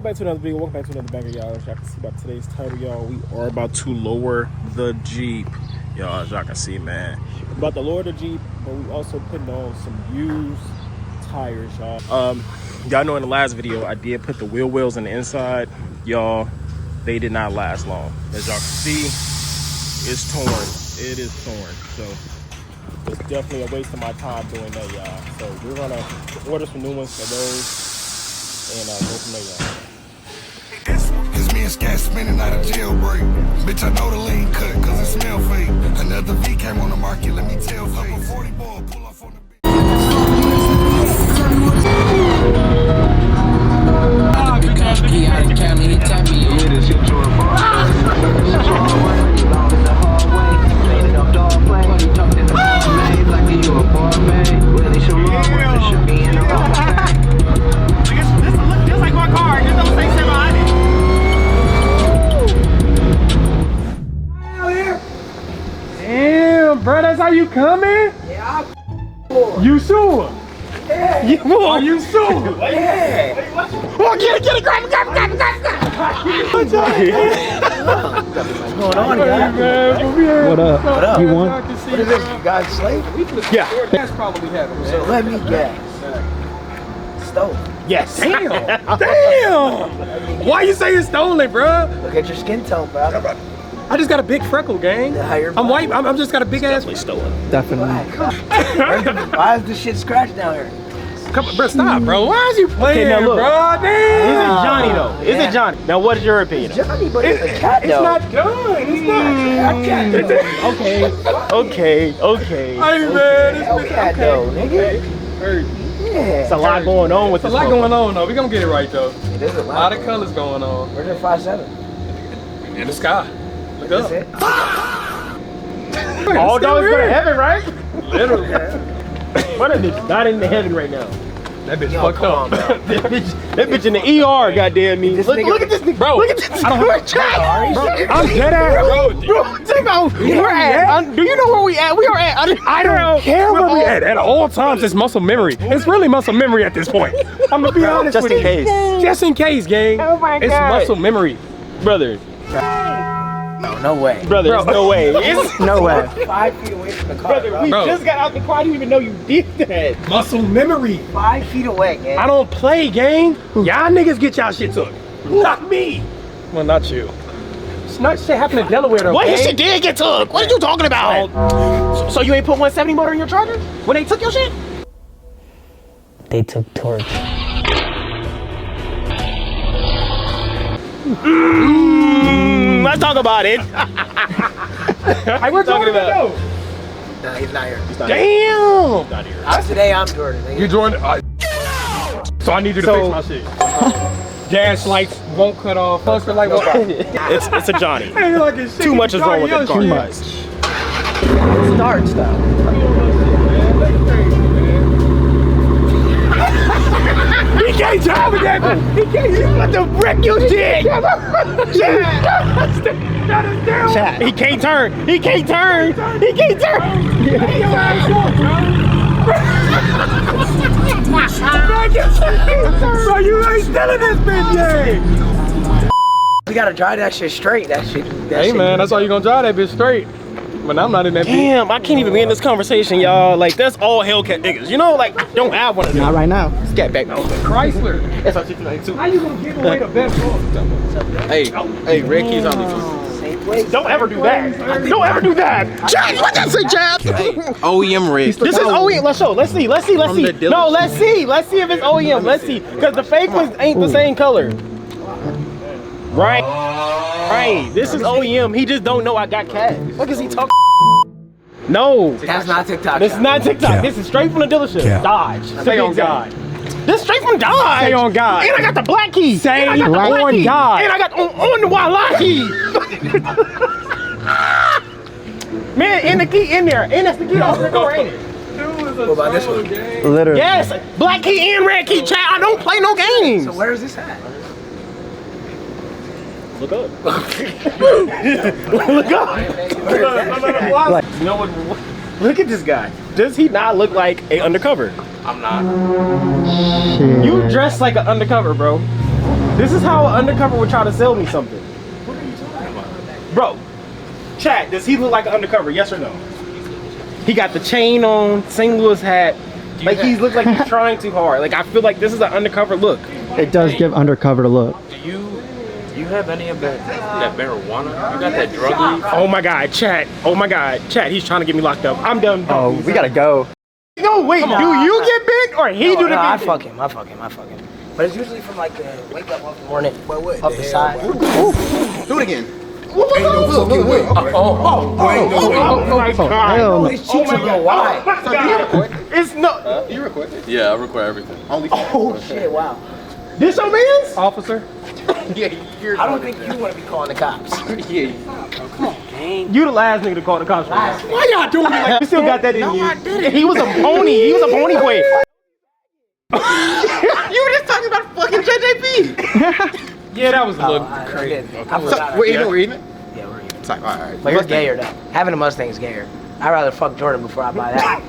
back to another video. Welcome back to another banger, y'all. As y'all can see by today's title, y'all, we are about to lower the Jeep. Y'all, as y'all can see, man, we're about to lower the Jeep, but we also putting on some used tires, y'all. Y'all know in the last video, I did put the wheel wells on the inside. Y'all, they did not last long. As y'all can see, it's torn. It is torn. So it's definitely a waste of my time doing that, y'all. So we're gonna order some new ones of those and go from there, y'all. It's me and Scat spinning out of jailbreak. Bitch, I know the lean cut, cause it smell fake. Another V came on the market, let me tell fake. I'm a 40 ball, pull off on the Bro, that's how you coming? Yeah, you sure? yeah. Are you sure? Yeah. Oh, get it, grab it. What's going on, guys? What up? What up? You want? What is this, you guys slave? Yeah. That's probably happening. So let me guess. Stole. Yes. Damn. Damn. Why you say it's stolen, bro? Look at your skin tone, bro. I just got a big freckle, gang. I'm white. I'm just got a big ass. Stolen. Definitely. Why is this shit scratched down here? Come on, bro, stop, bro. Why is you playing, now look. bro? Damn. Is it Johnny though? Is Yeah. it Johnny? Now what is your opinion? Johnny, but it's a cat, It's though. not done. It's not. Okay. Hey, man. It's a cat, though, nigga. Yeah. It's a lot going on with There's this. a lot going on, though. We gonna get it right, though. It is a A lot of colors going on. Where's your 5'7"? In the sky. Look up. That's it? All dogs go to heaven, right? Literally. What is it? Not in the heaven right now. That bitch Yo, fucked come up. on, bro. That bitch in the ER, goddamn me. This Look, nigga- look at this nigga, bro. Look at this. I don't Bro, I'm dead ass. we're at. Do you know where we at? We are at. I don't care where we at all times. It's muscle memory. It's really muscle memory at this point. I'm gonna be honest Just with in you. case. Just in case, gang. Oh my It's God. muscle memory. Brother, No way. brother, there's no way. It's No way. 5 feet away from the car, brother, bro. we Bro. just got out the car. I didn't even know you did that. Muscle memory. 5 feet away, gang. I don't play, gang. Y'all niggas get y'all shit took. Not me. Well, not you. It's not shit happened in Delaware, though. What? gang. His shit did get took. What are you talking about? So you ain't put 170 motor in your Charger when they took your shit? They took torch. Let's talk about it. Hey, we're talking about. Nah, he's not here. Damn. Today I'm Jordan. nigga. You joined. So I need you to fix my shit. Gas lights won't cut off. Cluster light won't. It's a Johnny. Ain't like it's Too much is wrong with the car. Too much. Starts, though. He can't drive with that. He can't. You got to wreck your shit. Chat. He can't turn. He can't turn. He can't turn. Bro, you ain't stealing this bitch yet. We gotta drive that shit straight. That shit. Hey man, that's why you gonna drive that bitch straight. But I'm not in that bitch. Damn, I can't even be in this conversation, y'all. Like, that's all Hellcat niggas. You know, like, don't have one of them. Not right now. Scat back now. Chrysler. That's our 692. How you gonna give away the best one? Hey, red keys on the Same place. Don't ever do that. Don't ever do that. Chad, what that say, Chad? OEM rig. This is OEM. Let's show. Let's see. No, let's see. Let's see if it's OEM. Let's see. Because the fake ones ain't the same color. Right. Right. This is OEM. He just don't know I got cash. What is he talking? No. That's not TikTok. This is not TikTok. This is straight from the dealership. Cap. Dodge. Say on God. This straight from Dodge. Say on God. And I got the black key. Say And I got the black on key. God. And I got on the Milwaukee. Man, and the key in there. And that's the key off the door, ain't it? What about this one? Literally. Yes. Black key and red key, chat. I don't play no games. So where is this at? Look up. Look up. You know what? Look at this guy. Does he not look like a undercover? I'm not. You dress like an undercover, bro. This is how an undercover would try to sell me something. What are you talking about? Bro, chat, does he look like an undercover? Yes or no? He got the chain on, St. Louis hat. Like he looks like he's trying too hard. Like I feel like this is an undercover look. It does give undercover to look. Do you have any of that marijuana? You got that drug leaf? Oh my God, chat. Oh my God, chat. He's trying to get me locked up. I'm done. Oh, we gotta go. No, wait. Do you get bit or he do the I bit? fuck him. But it's usually from like the wake up off the morning, up the side. Do it again. Oh my God. Hell no. His cheeks are go wide. Oh my God. It's no. You record this? Yeah, I record everything. Only. Oh shit! Wow. This your man's? Officer? Yeah, you're. I don't think you want to be calling the cops. Yeah. You the last nigga to call the cops. Last Why y'all doing me like you still got that in you? I didn't. He was a pony. He was a pony boy. You were just talking about fucking JJP. Yeah, that was a little crazy. We're even. We're even. Yeah, we're even. It's like, all right. But you're gayer though. Having a Mustang is gayer. I'd rather fuck Jordan before I buy that.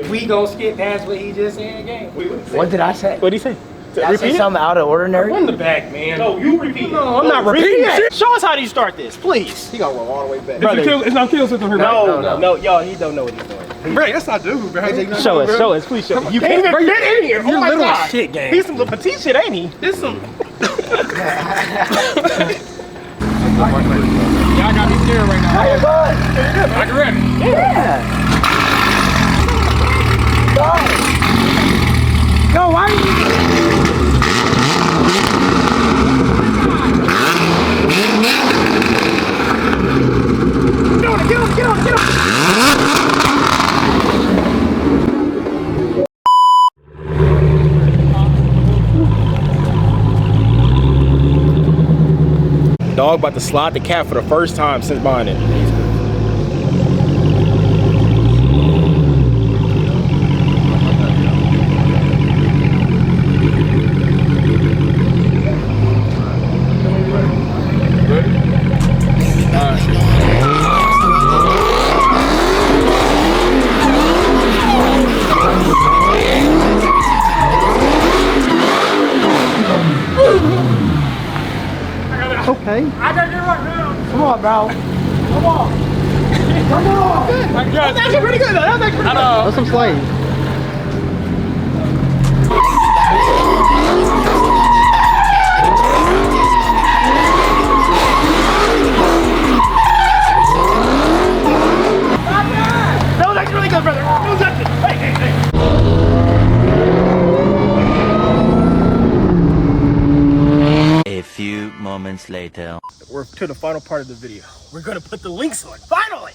We gon' skip dance what he just said again. What did I say? What'd he say? Did I say something out of ordinary? Run the back, man. No, you repeat. No, I'm not repeating it. Show us how you start this, please. He gonna roll all the way back. Brother. It's not kill system here. No, y'all, he don't know what he's doing. Bro, yes I do, bro. Show us, please show us. You can't even get in here. Oh my God. Shit, gang. He's some little petite shit, ain't he? This some. Y'all got me scared right now. How you going? I can rap. Yeah. Yo, why are you? Get on. Dog about to slide the cat for the first time since buying it. Okay. I gotta get right now. Come on, bro. Come on. That's actually pretty good though. That's actually pretty good. That's some slaves. That was actually really good, brother. That was actually. Hey. A few moments later. We're to the final part of the video. We're gonna put the links on. Finally!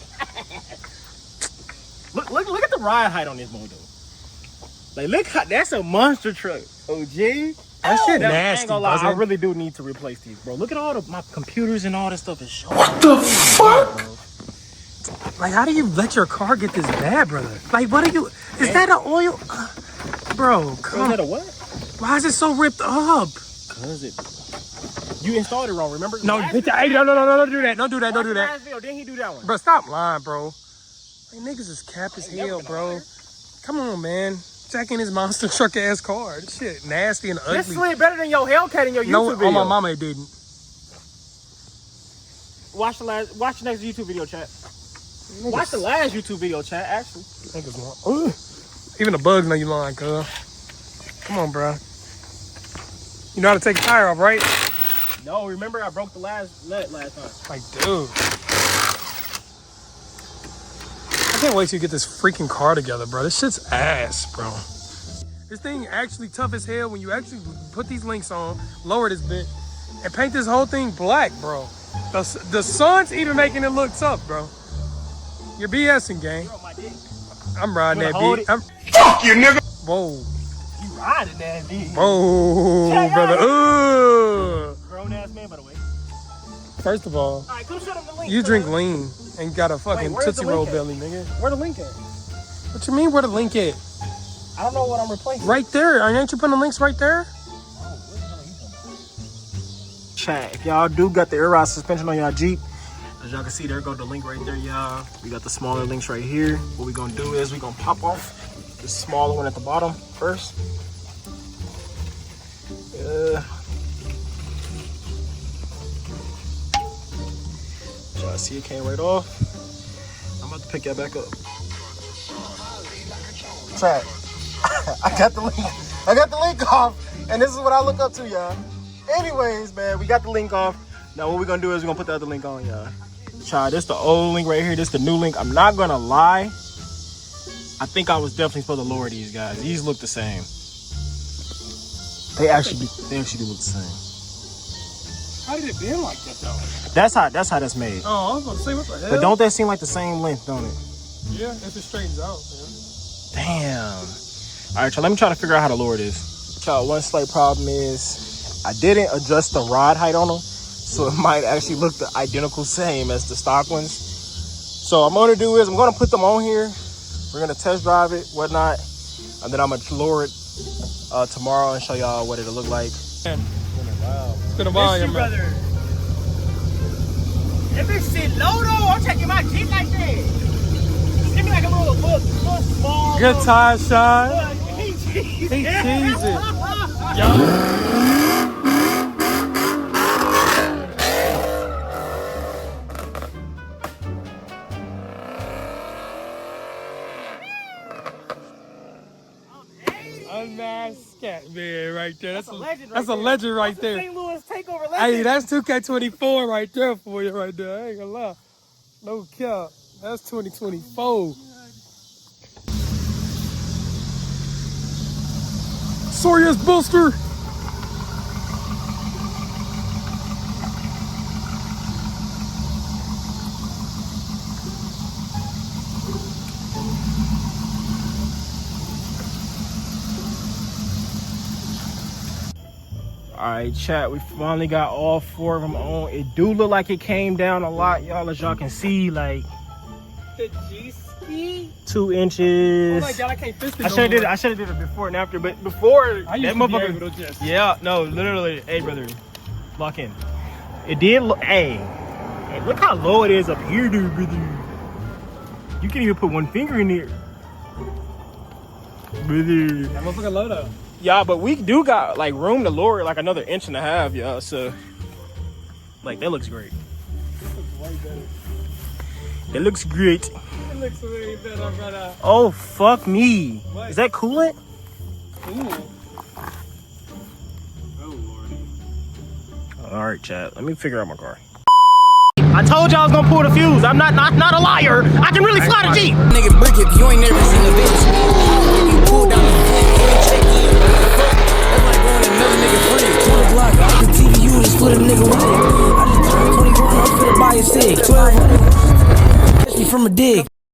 look at the ride height on this motor. Like, look how that's a monster truck. OG. That shit I nasty, ain't gonna lie, I buzzing. really do need to replace these, bro. Look at all of my computers and all this stuff is showing. What the fuck? Like, how do you let your car get this bad, brother? Like, what are you? Is that an oil? Bro, come Is that a what? Why is it so ripped up? Cause it. You installed it wrong, remember? No, Last bitch, hey, no, don't do that. Don't do that. Don't do that. last video, didn't he do that one? Bro, stop lying, bro. Like, niggas is cap as hell, bro. Come on, man. Jacking his monster truck ass car. This shit nasty and ugly. This slid better than your Hellcat in your YouTube No, video. on my mama it didn't. Watch the next YouTube video, chat. Watch the last YouTube video, chat, actually. Niggas want. Even the bugs know you lying, cuz. Come on, bro. You know how to take a tire off, right? No, remember I broke the last nut last time. Like, dude. I can't wait till you get this freaking car together, bro. This shit's ass, bro. This thing actually tough as hell when you actually put these links on, lower this bit, and paint this whole thing black, bro. The sun's even making it look tough, bro. You're BSing, gang. I'm riding that beat. Fuck you, nigga. Whoa. You riding that beat. Whoa, brother. Grown ass man, by the way. First of all, Alright, come show them the link. you drink lean and got a fucking where's the Tootsie Roll link at? belly, nigga. Where the link at? What you mean, where the link at? I don't know what I'm replacing. Right there. Ain't you putting the links right there? Chat, if y'all do got the air ride suspension on y'all Jeep, as y'all can see, there go the link right there, y'all. We got the smaller links right here. What we gonna do is we gonna pop off the smaller one at the bottom first. y'all. See, it came right off. I'm about to pick y'all back up. Chat. I got the link off, and this is what I look up to, y'all. Anyways, man, we got the link off. Now what we're gonna do is we're gonna put the other link on, y'all. Child, this the old link right here. This the new link. I'm not gonna lie. I think I was definitely supposed to lower these guys. These look the same. They actually do look the same. How did it bend like that though? That's how that's made. Oh, I was about to say, what the hell? But don't that seem like the same length, don't it? Yeah, if it straightens out, man. Damn. All right, y'all, let me try to figure out how to lower this. Y'all, one slight problem is I didn't adjust the rod height on them, so it might actually look the identical same as the stock ones. So what I'm gonna do is I'm gonna put them on here. We're gonna test drive it, whatnot, and then I'm gonna lower it tomorrow and show y'all what it'll look like. Man. It's been a while, yeah, man. Brother. If it's sit low though, I'm taking my Jeep like that. Give me like a little small. Good tire shine. He cheesy. Unmasked cat man right there. That's a legend right there. That's a legend right there. St. Louis takeover legend. Hey, that's 2K24 right there for you right there. I ain't gonna lie. No cap. That's 2024. Serious booster. All right, chat, we finally got all 4 of them on. It do look like it came down a lot, y'all, as y'all can see, like The G-ski? 2 inches. Oh my God, I can't fist it. I should have did it before and after, but before I that used to be able to motherfucker. just... Yeah, no, literally, hey brother, lock in. It did look, hey, look how low it is up here, dude, brother. You can even put one finger in there, brother. That motherfucker low though. Yeah, but we do got like room to lower it like another 1.5 inches, y'all. So, like, that looks great. It looks great. It looks way better, brother. Oh, fuck me. What? Is that coolant? Ooh. Oh, Lord. All right, chat. Let me figure out my car. I told y'all I was gonna pull the fuse. I'm not a liar. I can really fly the Jeep. Nigga, brick if you ain't never seen a bitch. You pull down the floor, check in. That's like going to another nigga friend. 20 Glock, I can TV you to split a nigga with it. I just turned 21, I'm finna buy a stick. 1200. Catch me from a dig.